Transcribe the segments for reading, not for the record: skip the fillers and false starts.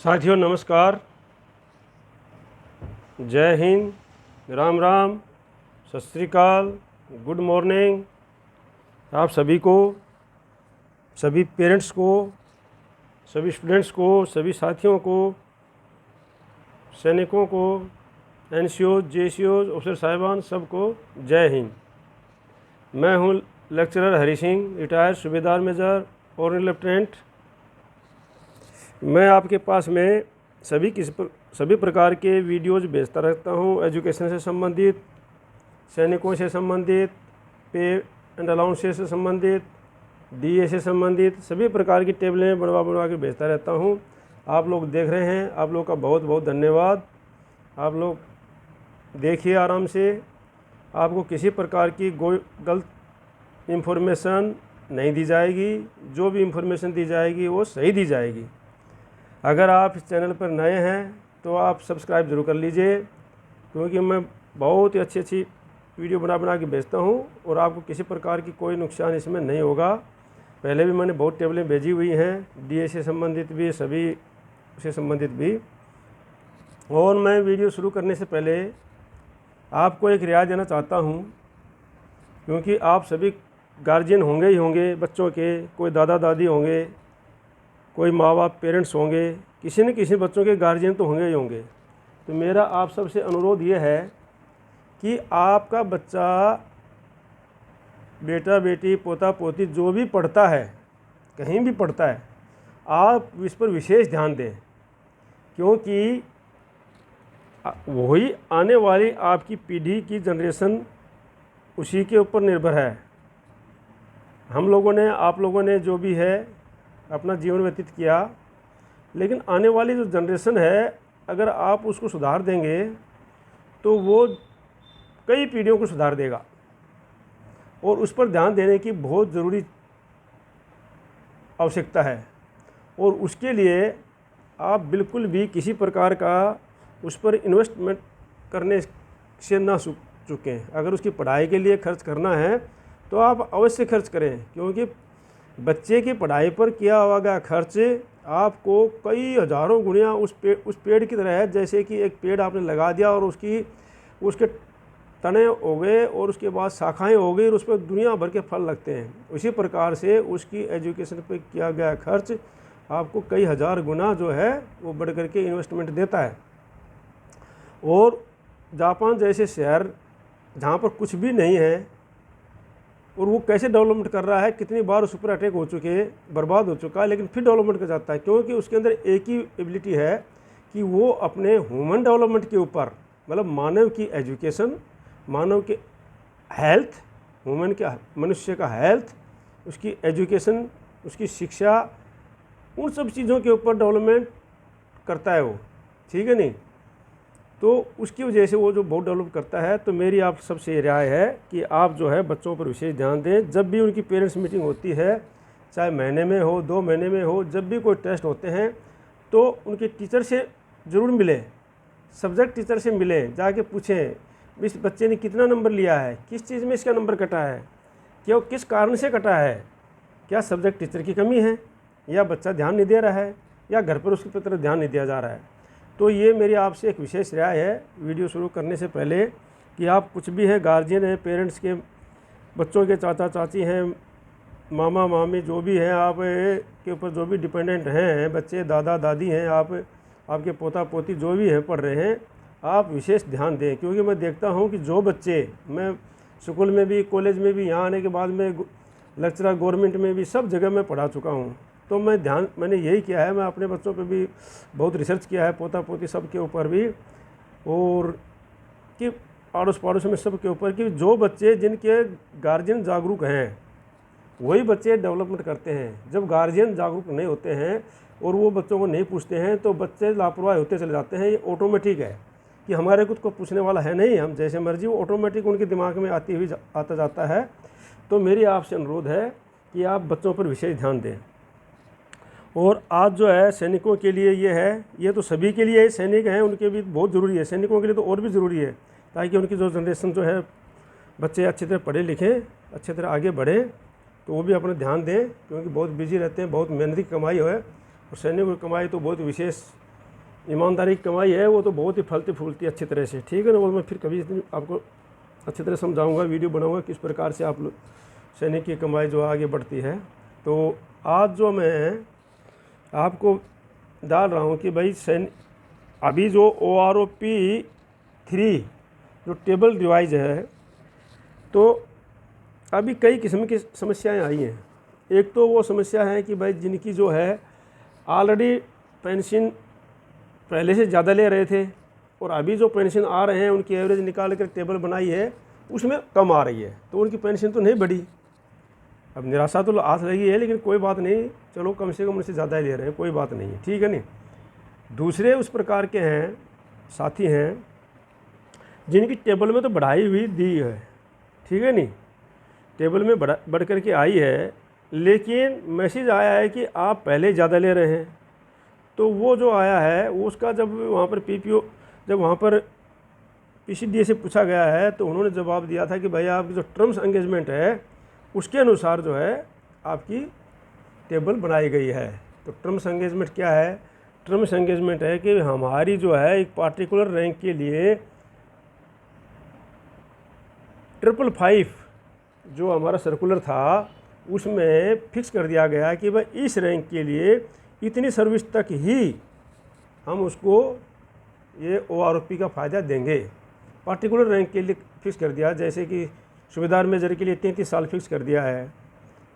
साथियों नमस्कार, जय हिंद, राम राम, सत श्री अकाल, गुड मॉर्निंग। आप सभी को, सभी पेरेंट्स को, सभी स्टूडेंट्स को, सभी साथियों को, सैनिकों को, एनसीओ, जेसीओ, ऑफिसर साहिबान सबको जय हिंद। मैं हूं लेक्चरर हरी सिंह, रिटायर्ड सूबेदार मेजर और लेफ्टिनेंट। मैं आपके पास में सभी प्रकार के वीडियोज़ भेजता रहता हूं, एजुकेशन से संबंधित, सैनिकों से संबंधित, पे एंड अलाउंस से संबंधित, डीए से संबंधित सभी प्रकार की टेबलें बनवा के भेजता रहता हूं। आप लोग देख रहे हैं, आप लोग का बहुत बहुत धन्यवाद। आप लोग देखिए आराम से, आपको किसी प्रकार की गलत इन्फॉर्मेशन नहीं दी जाएगी। जो भी इन्फॉर्मेशन दी जाएगी वो सही दी जाएगी। अगर आप इस चैनल पर नए हैं तो आप सब्सक्राइब ज़रूर कर लीजिए, क्योंकि मैं बहुत ही अच्छी वीडियो बना के भेजता हूं और आपको किसी प्रकार की कोई नुकसान इसमें नहीं होगा। पहले भी मैंने बहुत टेबलें भेजी हुई हैं, डीए से संबंधित भी, सभी से संबंधित भी। और मैं वीडियो शुरू करने से पहले आपको एक रियायत देना चाहता हूं, क्योंकि आप सभी गार्जियन होंगे ही होंगे बच्चों के, कोई दादा दादी होंगे, कोई माँ बाप पेरेंट्स होंगे, किसी न किसी बच्चों के गार्जियन तो होंगे ही होंगे। तो मेरा आप सबसे अनुरोध ये है कि आपका बच्चा, बेटा बेटी, पोता पोती जो भी पढ़ता है, कहीं भी पढ़ता है, आप इस पर विशेष ध्यान दें, क्योंकि वही आने वाली आपकी पीढ़ी की जनरेशन उसी के ऊपर निर्भर है। हम लोगों ने, आप लोगों ने जो भी है अपना जीवन व्यतीत किया, लेकिन आने वाली जो जनरेशन है, अगर आप उसको सुधार देंगे तो वो कई पीढ़ियों को सुधार देगा। और उस पर ध्यान देने की बहुत ज़रूरी आवश्यकता है। और उसके लिए आप बिल्कुल भी किसी प्रकार का उस पर इन्वेस्टमेंट करने से ना चुकें। अगर उसकी पढ़ाई के लिए खर्च करना है तो आप अवश्य खर्च करें, क्योंकि बच्चे की पढ़ाई पर किया हुआ खर्च आपको कई हज़ारों गुणिया उस पेड़ की तरह है। जैसे कि एक पेड़ आपने लगा दिया और उसके तने हो गए और उसके बाद शाखाएं हो गई और उस पर दुनिया भर के फल लगते हैं। उसी प्रकार से उसकी एजुकेशन पर किया गया खर्च आपको कई हज़ार गुना जो है वो बढ़ करके इन्वेस्टमेंट देता है। और जापान जैसे शहर जहाँ पर कुछ भी नहीं है और वो कैसे डेवलपमेंट कर रहा है, कितनी बार उस पर अटैक हो चुके हैं, बर्बाद हो चुका है, लेकिन फिर डेवलपमेंट कर जाता है, क्योंकि उसके अंदर एक ही एबिलिटी है कि वो अपने ह्यूमन डेवलपमेंट के ऊपर, मतलब मानव की एजुकेशन, मानव के हेल्थ, मनुष्य का हेल्थ, उसकी एजुकेशन, उसकी शिक्षा, उन सब चीज़ों के ऊपर डेवलपमेंट करता है वो, ठीक है नहीं। तो उसकी वजह से वो जो बहुत डेवलप करता है। तो मेरी आप सबसे राय है कि आप जो है बच्चों पर विशेष ध्यान दें। जब भी उनकी पेरेंट्स मीटिंग होती है, चाहे महीने में हो, 2 महीने में हो, जब भी कोई टेस्ट होते हैं तो उनके टीचर से ज़रूर मिलें, सब्जेक्ट टीचर से मिलें, जाके पूछें इस बच्चे ने कितना नंबर लिया है, किस चीज़ में इसका नंबर कटा है, क्या किस कारण से कटा है, क्या सब्जेक्ट टीचर की कमी है, या बच्चा ध्यान नहीं दे रहा है, या घर पर उसकी तरफ ध्यान नहीं दिया जा रहा है। तो ये मेरी आपसे एक विशेष राय है वीडियो शुरू करने से पहले, कि आप कुछ भी हैं, गार्जियन हैं, पेरेंट्स के बच्चों के चाचा चाची हैं, मामा मामी जो भी हैं, आप के ऊपर जो भी डिपेंडेंट हैं बच्चे, दादा दादी हैं, आपके पोता पोती जो भी हैं पढ़ रहे हैं, आप विशेष ध्यान दें। क्योंकि मैं देखता हूँ कि जो बच्चे, मैं स्कूल में भी, कॉलेज में भी, यहाँ आने के बाद में लेक्चरर गवर्नमेंट में भी, सब जगह मैं पढ़ा चुका हूँ। तो मैंने यही किया है, मैं अपने बच्चों पे भी बहुत रिसर्च किया है, पोता पोती सब के ऊपर भी, और कि आड़ोस पड़ोस में सब के ऊपर, कि जो बच्चे जिनके गार्जियन जागरूक हैं वही बच्चे डेवलपमेंट करते हैं। जब गार्जियन जागरूक नहीं होते हैं और वो बच्चों को नहीं पूछते हैं तो बच्चे लापरवाह होते चले जाते हैं। ये ऑटोमेटिक है कि हमारे खुद को पूछने वाला है नहीं, हम जैसे मर्जी, वो ऑटोमेटिक उनके दिमाग में आता जाता है। तो मेरी आपसे अनुरोध है कि आप बच्चों पर विशेष ध्यान दें। और आज जो है सैनिकों के लिए ये है, ये तो सभी के लिए सैनिक हैं, उनके भी बहुत ज़रूरी है, सैनिकों के लिए तो और भी ज़रूरी है, ताकि उनकी जो जनरेशन जो है, बच्चे अच्छी तरह पढ़े लिखें, अच्छी तरह आगे बढ़ें। तो वो भी अपना ध्यान दें, क्योंकि बहुत बिजी रहते हैं, बहुत मेहनत की कमाई है, और सैनिकों की कमाई तो बहुत विशेष ईमानदारी की कमाई है वो तो बहुत ही फलती फूलती अच्छी तरह से, ठीक है ना। वो मैं फिर कभी आपको अच्छी तरह समझाऊंगा, वीडियो बनाऊंगा किस प्रकार से आप सैनिक की कमाई जो आगे बढ़ती है। तो आज जो मैं आपको डाल रहा हूँ कि भाई अभी जो OROP 3 जो टेबल डिवाइस है, तो अभी कई किस्म की समस्याएं आई हैं। एक तो वो समस्या है कि भाई जिनकी जो है ऑलरेडी पेंशन पहले से ज़्यादा ले रहे थे और अभी जो पेंशन आ रहे हैं उनकी एवरेज निकाल कर टेबल बनाई है उसमें कम आ रही है, तो उनकी पेंशन तो नहीं बढ़ी। अब निराशा तो हाथ लगी है, लेकिन कोई बात नहीं, चलो कम से कम उनसे ज़्यादा ही ले रहे हैं, कोई बात नहीं है, ठीक है नहीं। दूसरे उस प्रकार के हैं साथी हैं जिनकी टेबल में तो बढ़ाई हुई दी है, ठीक है नहीं, टेबल में बढ़ कर के आई है, लेकिन मैसेज आया है कि आप पहले ज़्यादा ले रहे हैं। तो वो जो आया है उसका जब वहाँ पर जब वहाँ पर PCDA से पूछा गया है तो उन्होंने जवाब दिया था कि भाई आपकी जो टर्म्स एंगेजमेंट है उसके अनुसार जो है आपकी टेबल बनाई गई है। तो टर्म्स एंगेजमेंट क्या है? टर्म्स एंगेजमेंट है कि हमारी जो है एक पार्टिकुलर रैंक के लिए 555 जो हमारा सर्कुलर था उसमें फिक्स कर दिया गया कि भाई इस रैंक के लिए इतनी सर्विस तक ही हम उसको ये OROP का फ़ायदा देंगे। पार्टिकुलर रैंक के लिए फिक्स कर दिया, जैसे कि सूबेदार मेजर के लिए 33 साल फिक्स कर दिया है,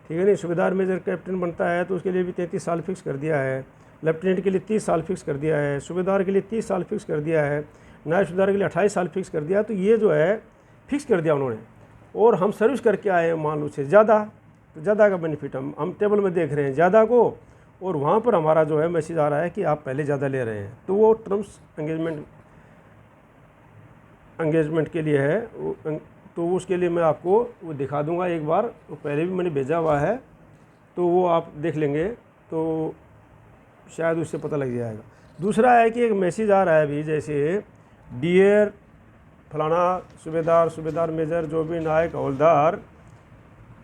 ठीक है नहीं। सूबेदार मेजर कैप्टन बनता है तो उसके लिए भी 33 साल फिक्स कर दिया है। लेफ्टिनेंट के लिए 30 साल फिक्स कर दिया है। सूबेदार के लिए 30 साल फिक्स कर दिया है। नायब सूबेदार के लिए 28 साल फिक्स कर दिया। तो ये जो है फिक्स कर दिया उन्होंने, और हम सर्विस करके आए हैं मान लो से ज़्यादा, तो ज़्यादा का बेनिफिट हम टेबल में देख रहे हैं ज़्यादा को, और वहाँ पर हमारा जो है मैसेज आ रहा है कि आप पहले ज़्यादा ले रहे हैं। तो वो टर्म्स एंगेजमेंट के लिए है। तो उसके लिए मैं आपको वो दिखा दूंगा एक बार, वो पहले भी मैंने भेजा हुआ है, तो वो आप देख लेंगे तो शायद उससे पता लग जाएगा। दूसरा है कि एक मैसेज आ रहा है अभी, जैसे डियर फलाना सूबेदार मेजर जो भी नायक हवलदार,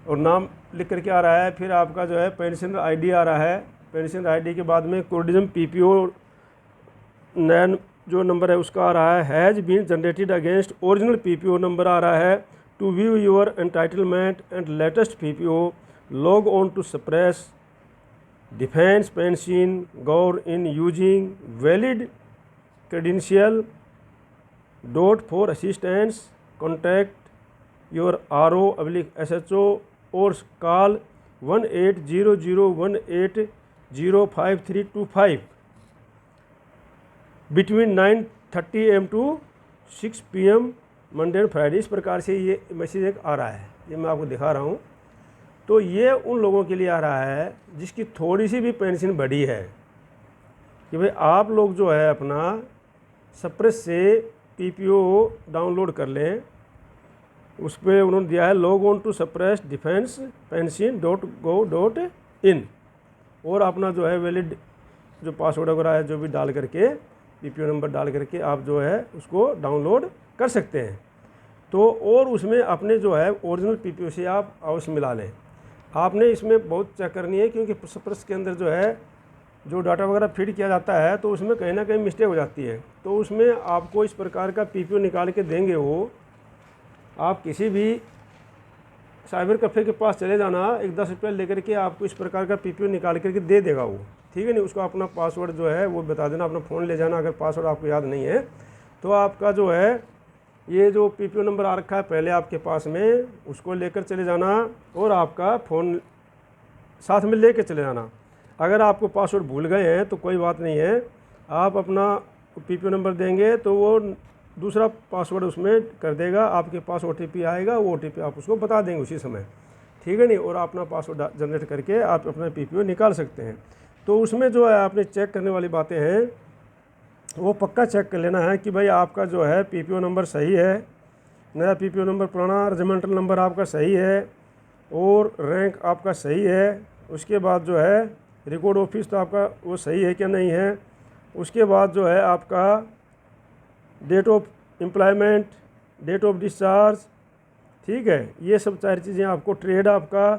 और नाम लिख करके आ रहा है। फिर आपका जो है पेंशन ID आ रहा है। पेंशन ID के बाद में कोर्डिज्म PPO नया जो नंबर है उसका आ रहा है। Has been generated against original PPO number आ रहा है। To view your entitlement and latest PPO log on to Sparsh defence pension गौर in using valid credential .for assistance contact your RO/SHO or call 1800180535 between 9:30 AM to 6 PM Monday and Friday. इस प्रकार से ये message एक आ रहा है, ये मैं आपको दिखा रहा हूँ। तो ये उन लोगों के लिए आ रहा है जिसकी थोड़ी सी भी पेंशन बढ़ी है, कि भाई आप लोग जो है अपना सप्रेस से PPO डाउनलोड कर लें। उस पर उन्होंने दिया है log on to Sparsh defence pension .gov.in, और अपना जो है वैलिड जो पासवर्ड वगैरह है जो भी डाल करके PPO नंबर डाल करके आप जो है उसको डाउनलोड कर सकते हैं। तो और उसमें अपने जो है ओरिजिनल PPO से आप अवश्य मिला लें। आपने इसमें बहुत चेक करनी है, क्योंकि सप्रेस के अंदर जो है जो डाटा वगैरह फीड किया जाता है तो उसमें कहीं ना कहीं मिस्टेक हो जाती है। तो उसमें आपको इस प्रकार का PPO निकाल के देंगे वो, आप किसी भी साइबर कैफ़े के पास चले जाना, एक 10 रुपये लेकर के आपको इस प्रकार का PPO निकाल करके दे देगा वो, ठीक है नहीं। उसको अपना पासवर्ड जो है वो बता देना, अपना फ़ोन ले जाना। अगर पासवर्ड आपको याद नहीं है तो आपका जो है ये जो PPO नंबर आ रखा है पहले आपके पास में, उसको लेकर चले जाना और आपका फ़ोन साथ में ले कर चले जाना। अगर आपको पासवर्ड भूल गए हैं तो कोई बात नहीं है, आप अपना PPO नंबर देंगे तो वो दूसरा पासवर्ड उसमें कर देगा, आपके पास OTP आएगा, वो OTP आप उसको बता देंगे उसी समय, ठीक है नहीं। और अपना पासवर्ड जनरेट करके आप अपना PPO निकाल सकते हैं। तो उसमें जो है आपने चेक करने वाली बातें हैं वो पक्का चेक कर लेना है कि भाई आपका जो है PPO नंबर सही है, नया PPO नंबर, पुराना रेजिमेंटल नंबर आपका सही है, और रैंक आपका सही है। उसके बाद जो है रिकॉर्ड ऑफिस तो आपका वो सही है क्या नहीं है। उसके बाद जो है आपका date of employment, date of discharge, ठीक है, ये सब सारी चीज़ें आपको, ट्रेड आपका,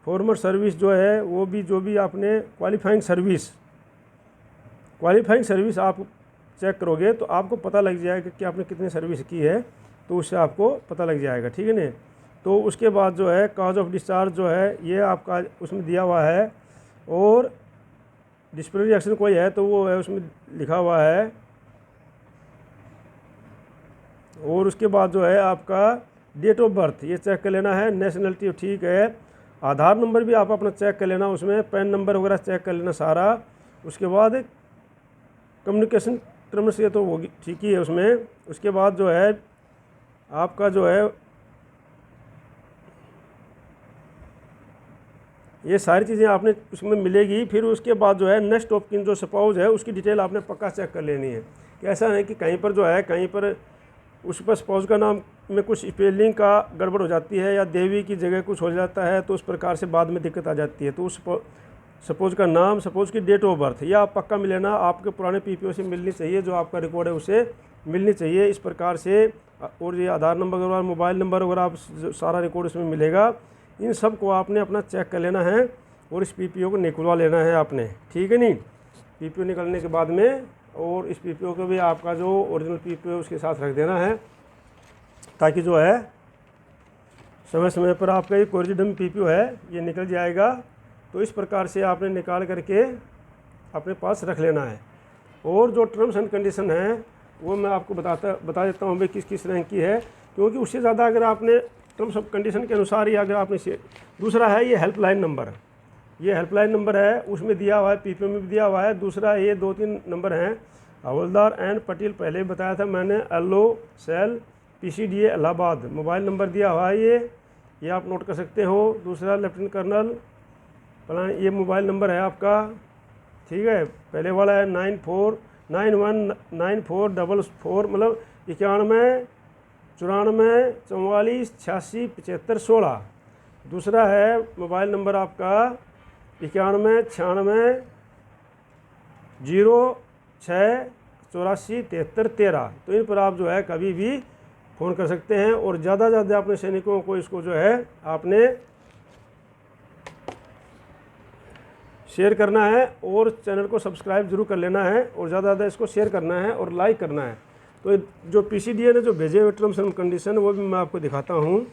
फॉर्मर सर्विस जो है वो भी, जो भी आपने क्वालिफाइंग सर्विस क्वालिफाइंग सर्विस आप चेक करोगे तो आपको पता लग जाएगा कि आपने कितनी सर्विस की है, तो उससे आपको पता लग जाएगा, ठीक है ना। तो उसके बाद जो है कॉज ऑफ डिस्चार्ज जो है ये आपका उसमें दिया हुआ है, और डिसिप्लिनरी एक्शन कोई है तो वो है उसमें लिखा हुआ है। और उसके बाद जो है आपका डेट ऑफ बर्थ ये चेक कर लेना है, नेशनलिटी ठीक है, आधार नंबर भी आप अपना चेक कर लेना, उसमें पैन नंबर वगैरह चेक कर लेना सारा। उसके बाद कम्युनिकेशन टर्म्स ये तो होगी ठीक ही है उसमें। उसके बाद जो है आपका जो है ये सारी चीज़ें आपने उसमें मिलेगी। फिर उसके बाद जो है नेक्स्ट ऑफ किन जो स्पाउस है उसकी डिटेल आपने पक्का चेक कर लेनी है कि ऐसा है कि कहीं पर जो है कहीं पर उस पर स्पाउस का नाम में कुछ स्पेलिंग का गड़बड़ हो जाती है या देवी की जगह कुछ हो जाता है, तो उस प्रकार से बाद में दिक्कत आ जाती है। तो उस सपोज का नाम, सपोज की डेट ऑफ बर्थ या आप पक्का मिलेना, आपके पुराने पीपीओ से मिलनी चाहिए, जो आपका रिकॉर्ड है उसे मिलनी चाहिए इस प्रकार से। और ये आधार नंबर वगैरह, मोबाइल नंबर वगैरह आप सारा रिकॉर्ड इसमें मिलेगा। इन सब को आपने अपना चेक कर लेना है और इस पीपीओ को निकलवा लेना है आपने, ठीक है नहीं। पीपीओ निकलने के बाद में और इस पीपीओ को भी आपका जो ओरिजिनल पीपीओ उसके साथ रख देना है, ताकि जो है समय समय पर आपका ये कोरिजिडम पीपीओ है ये निकल जाएगा। तो इस प्रकार से आपने निकाल करके अपने पास रख लेना है। और जो टर्म्स एंड कंडीशन है वो मैं आपको बता देता हूँ भाई किस किस रैंक की है, क्योंकि उससे ज़्यादा अगर आपने टर्म्स ऑफ कंडीशन के अनुसार ही अगर आपने दूसरा है ये हेल्पलाइन नंबर, ये हेल्पलाइन नंबर है उसमें दिया हुआ है, पीपीओ में भी दिया हुआ है। दूसरा ये 2-3 नंबर हैं, हवलदार एंड पटेल पहले भी बताया था मैंने, LO cell PCDA Allahabad, mobile number दिया हुआ है ये आप नोट कर सकते हो। दूसरा लेफ्टिनेंट कर्नल प्लान, ये मोबाइल नंबर है आपका, ठीक है। पहले वाला है 94919444 मतलब 91 94 44 86 75 16। दूसरा है मोबाइल नंबर आपका 91 96 06 84 73 13। तो इन पर आप जो है कभी भी फ़ोन कर सकते हैं। और ज़्यादा से ज़्यादा अपने सैनिकों को इसको जो है आपने शेयर करना है और चैनल को सब्सक्राइब जरूर कर लेना है और ज़्यादा ज़्यादा इसको शेयर करना है और लाइक करना है। तो जो पीसीडीए ने जो भेजे हुए टर्म्स एंड कंडीशन वो भी मैं आपको दिखाता हूँ।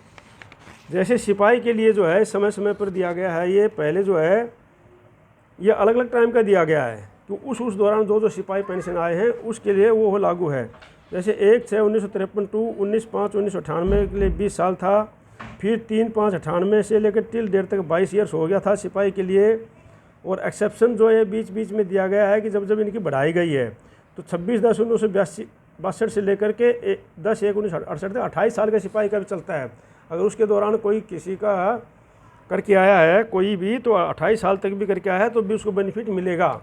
जैसे सिपाही के लिए जो है समय समय पर दिया गया है, ये पहले जो है ये अलग अलग टाइम का दिया गया है, तो उस दौरान जो सिपाही पेंशन आए हैं उसके लिए वो लागू है। जैसे 1/6/1953 टू 19/5/1998 के लिए 20 साल था, फिर 3/5/98 से लेकर टिल डेट तक 22 ईयर्स हो गया था सिपाही के लिए। और एक्सेप्शन जो है बीच बीच में दिया गया है कि जब जब इनकी बढ़ाई गई है तो 26/10/1962 से लेकर के 10/1/1968 तक 28 साल का सिपाही का भी चलता है। अगर उसके दौरान कोई किसी का करके आया है कोई भी, तो 28 साल तक भी करके आया है तो भी उसको बेनिफिट मिलेगा।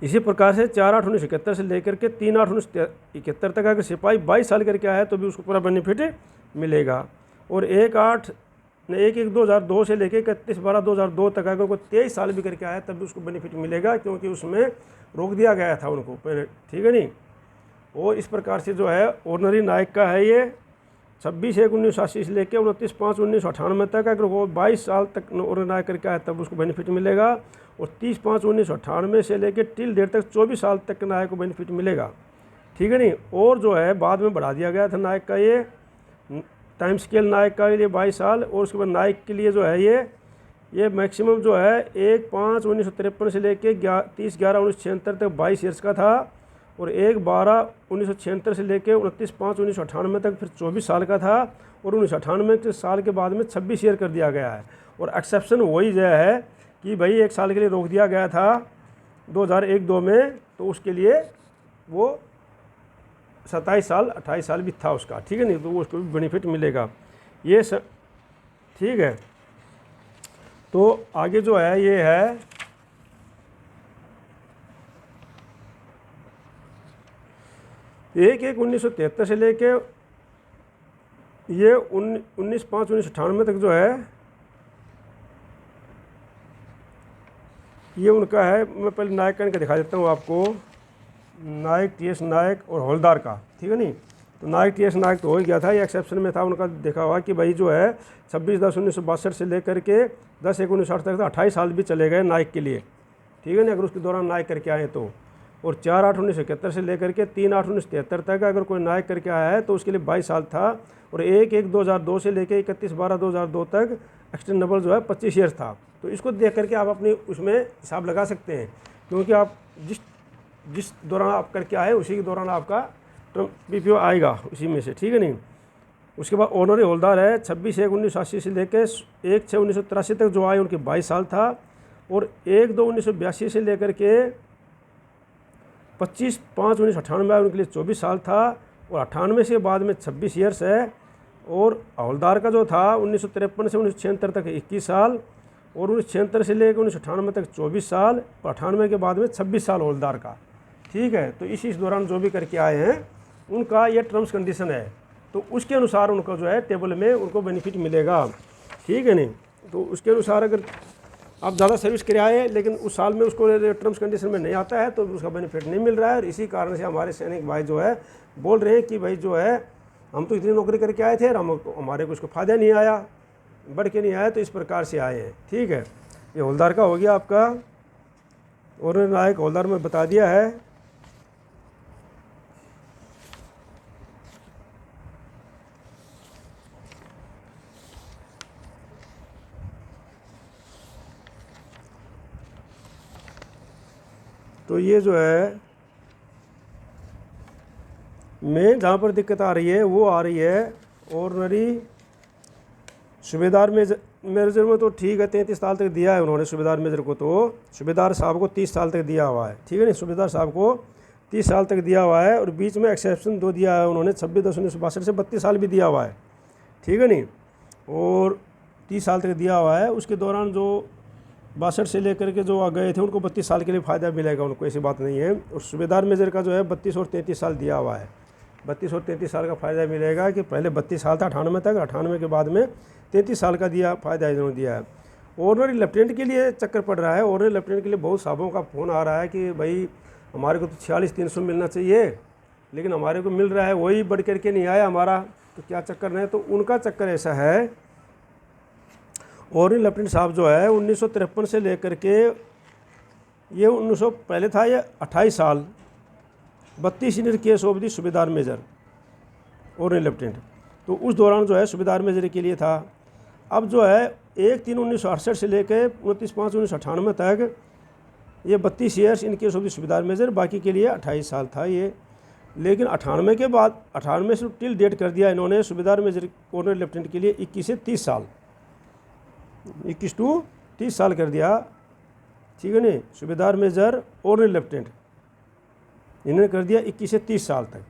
इसी प्रकार से 4/8/1971 से लेकर के 3/8/1971 तक अगर सिपाही 22 साल करके आया है तो भी उसको पूरा बेनिफिट मिलेगा। और 1/8/2002 से लेकर 31/12/2002 तक अगर कोई 23 साल भी करके आया तब भी उसको बेनिफिट मिलेगा, क्योंकि उसमें रोक दिया गया था उनको, ठीक है नहीं। और इस प्रकार से जो है ऑर्डनरी नायक का है ये 26/1/1988 से लेकर 29/5/1998 तक अगर वो 22 साल तक ऑर्डनरी नायक करके आया तब उसको बेनिफिट मिलेगा। और 30/5/1998 से लेकर टिल डेट तक 24 साल तक के नायक को बेनिफिट मिलेगा, ठीक है नहीं। और जो है बाद में बढ़ा दिया गया था नायक का ये टाइम स्केल नायक का लिए 22 साल। और उसके बाद नायक के लिए जो है ये मैक्सिमम जो है 1/5/1953 से लेकर 30/11/1976 तक 22 ईयर्स का था। और 1/12/1976 से लेकर 29/5/1998 तक फिर 24 साल का था। और 1998 के साल के बाद में 26 ईयर कर दिया गया है। और एक्सेप्शन वही जो है कि भाई 1 साल के लिए रोक दिया गया था 2001-2 में, तो उसके लिए वो 27 साल 28 साल भी था उसका, ठीक है नहीं, तो उसको भी बेनिफिट मिलेगा ये ठीक है। तो आगे जो है ये है 1/1/1973 से लेके ये 19/5/1998 तक जो है ये उनका है। मैं पहले नायक का इनका दिखा देता हूँ आपको, नायक TS नायक और हवलदार का, ठीक है नहीं। तो नायक TS नायक तो हो ही गया था, ये एक्सेप्शन में था उनका देखा हुआ कि भाई जो है 26/10/1962 से लेकर के 10/1/1960 तक 28 साल भी चले गए नायक के लिए, ठीक है ना, अगर उसके दौरान नायक करके आए तो। और 4/8/1971 से लेकर के 3/8/1973 तक अगर कोई नायक करके आया है तो उसके लिए 22 साल था। और 1/1/2002 से लेकर 31/12/2002 तक एक्सटेंडेबल जो है 25 ईयर्स था। तो इसको देख करके आप अपनी उसमें हिसाब लगा सकते हैं, क्योंकि आप जिस दौरान आप करके आए उसी के दौरान आपका PPO आएगा उसी में से, ठीक है नहीं। उसके बाद ऑनरी हवलदार है 26/1/1980 से लेकर 1/6/1983 तक जो आए उनके 22 साल था। और 1/2/1982 से लेकर के 25/5/1998 आए उनके लिए 24 साल था। और 98 से बाद में 26 ईयर्स है। और हवलदार का जो था 1953 से 1976 तक 21 साल। और 1976 से लेकर 1998 तक 24 साल। और 98 के बाद में 26 साल हवलदार का, ठीक है। तो इस दौरान जो भी करके आए हैं उनका ये टर्म्स कंडीशन है, तो उसके अनुसार उनको जो है टेबल में उनको बेनिफिट मिलेगा, ठीक है नहीं। तो उसके अनुसार अगर आप ज़्यादा सर्विस करे आए लेकिन उस साल में उसको टर्म्स कंडीशन में नहीं आता है तो उसका बेनिफिट नहीं मिल रहा है। और इसी कारण से हमारे सैनिक भाई जो है बोल रहे हैं कि भाई जो है हम तो इतनी नौकरी करके आए थे और हमारे को उसको फ़ायदा नहीं आया, बढ़ के नहीं आया, तो इस प्रकार से आए हैं, ठीक है। ये हवलदार का हो गया आपका। और नायक हवलदार में बता दिया है। तो ये जो है मेन जहाँ पर दिक्कत आ रही है वो आ रही है ऑर्डनरी सूबेदार मेजर में। तो ठीक है 33 साल तक दिया है उन्होंने सूबेदार मेजर को, तो सूबेदार साहब को 30 साल तक दिया हुआ है, ठीक है नहीं। सूबेदार साहब को 30 साल तक दिया हुआ है। और बीच में एक्सेप्शन 2 दिया है उन्होंने 26/10/1962 से 32 साल भी दिया हुआ है, ठीक है नहीं। और 30 साल तक दिया हुआ है। उसके दौरान जो 62 से लेकर के जो गए थे उनको 32 साल के लिए फ़ायदा मिलेगा, उनको ऐसी बात नहीं है। और सूबेदार मेजर का जो है 32 और 33 साल दिया हुआ है। 32 और 33 साल का फ़ायदा मिलेगा कि पहले 32 साल था 98 तक, 98 के बाद में 33 साल का दिया फ़ायदा इन्होंने दिया है। ऑर्डनरी लेफ्टिनेंट के लिए चक्कर पड़ रहा है। ऑर्डनरी लेफ्टिनेंट के लिए बहुत साहबों का फ़ोन आ रहा है कि भाई हमारे को तो 46,300 मिलना चाहिए, लेकिन हमारे को मिल रहा है वही बढ़ करके नहीं आया हमारा, तो क्या चक्कर है। तो उनका चक्कर ऐसा है, ऑर्डनरी लेफ्टिनेंट साहब जो है 1953 से लेकर के ये 1900 पहले था ये 28 साल 32 सीनियर केस ऑफ दी सूबेदार मेजर ऑर्डनरी लेफ्टिनेंट। तो उस दौरान जो है सूबेदार मेजर के लिए था। अब जो है 1/3/1968 से लेकर 29/5/1998 तक ये 32 years in case of the सूबेदार मेजर, बाकी के लिए 28 साल था ये। लेकिन 98 के बाद 98 से टिल डेट कर दिया इन्होंने सूबेदार मेजर ऑर्डनरी लेफ्टिनेंट के लिए 21 से 30 साल, 21 to 30 साल कर दिया, ठीक है नहीं। सूबेदार मेजर ऑर्डनरी लेफ्टिनेंट इन्होंने कर दिया 21 से 30 साल तक।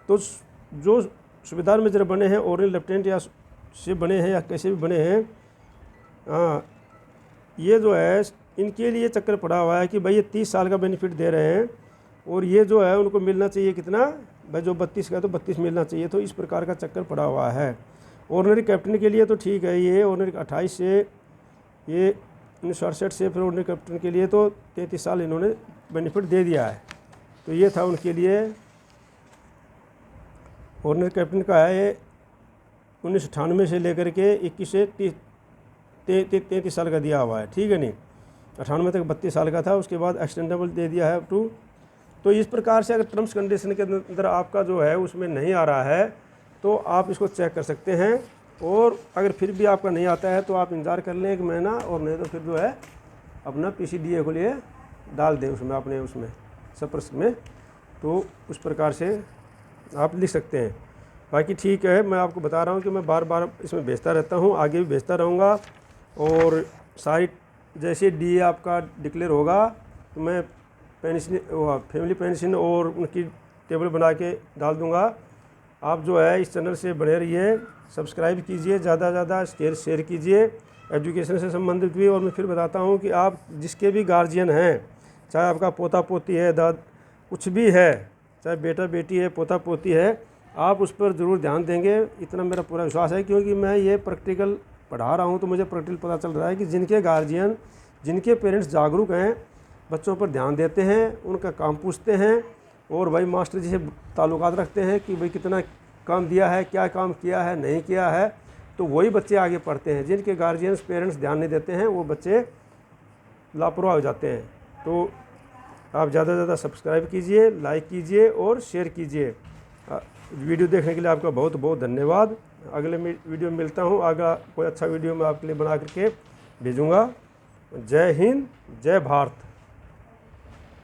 तो जो सूबेदार मेजर बने हैं ऑर्डनरी लेफ्टिनेंट या से बने हैं या कैसे भी बने हैं, हाँ, ये जो है इनके लिए चक्कर पड़ा हुआ है कि भाई ये 30 साल का बेनिफिट दे रहे हैं और ये जो है उनको मिलना चाहिए कितना, भाई जो 32 का तो 32 मिलना चाहिए। तो इस प्रकार का चक्कर पड़ा हुआ है। ऑर्डनरी कैप्टन के लिए तो ठीक है, ये ऑर्डनरी 28 से ये 1968 से फिर ऑर्डनरी कैप्टन के लिए तो 33 साल इन्होंने बेनिफिट दे दिया है। तो ये था उनके लिए। ऑर्डनरी कैप्टन का है ये 1998 से लेकर के 21 से 33 साल का दिया हुआ है, ठीक है नहीं। 98 तक 32 साल का था, उसके बाद एक्सटेंडेबल दे दिया है अप टू। तो इस प्रकार से अगर टर्म्स कंडीशन के अंदर आपका जो है उसमें नहीं आ रहा है तो आप इसको चेक कर सकते हैं। और अगर फिर भी आपका नहीं आता है तो आप इंतज़ार कर लें 1 महीना, और नहीं तो फिर जो है अपना PCDA को लिए डाल दें उसमें अपने उसमें सपर्स में। तो उस प्रकार से आप लिख सकते हैं। बाकी ठीक है, मैं आपको बता रहा हूँ कि मैं बार बार इसमें भेजता रहता हूँ, आगे भी भेजता रहूँगा। और सारी जैसे DA आपका डिक्लेयर होगा तो मैं पेंशन फैमिली पेंशन और उनकी टेबल बना के डाल दूँगा। आप जो है इस चैनल से बने रहिए, सब्सक्राइब कीजिए, ज़्यादा से ज़्यादा शेयर कीजिए एजुकेशन से संबंधित भी। और मैं फिर बताता हूँ कि आप जिसके भी गार्जियन हैं, चाहे आपका पोता पोती है, कुछ भी है, चाहे बेटा बेटी है, पोता पोती है, आप उस पर ज़रूर ध्यान देंगे, इतना मेरा पूरा विश्वास है। क्योंकि मैं ये प्रैक्टिकल पढ़ा रहा हूँ तो मुझे प्रैक्टिकल पता चल रहा है कि जिनके गार्जियन, जिनके पेरेंट्स जागरूक हैं, बच्चों पर ध्यान देते हैं, उनका काम पूछते हैं और भाई मास्टर जी से ताल्लुकात रखते हैं कि भाई कितना काम दिया है, क्या काम किया है, नहीं किया है, तो वही बच्चे आगे पढ़ते हैं। जिनके गार्जियंस पेरेंट्स ध्यान नहीं देते हैं वो बच्चे लापरवाह हो जाते हैं। तो आप ज़्यादा से ज़्यादा सब्सक्राइब कीजिए, लाइक कीजिए और शेयर कीजिए। वीडियो देखने के लिए आपका बहुत बहुत धन्यवाद। अगले वीडियो में मिलता हूँ। आगे कोई अच्छा वीडियो मैं आपके लिए बना करके भेजूँगा। जय हिंद, जय भारत।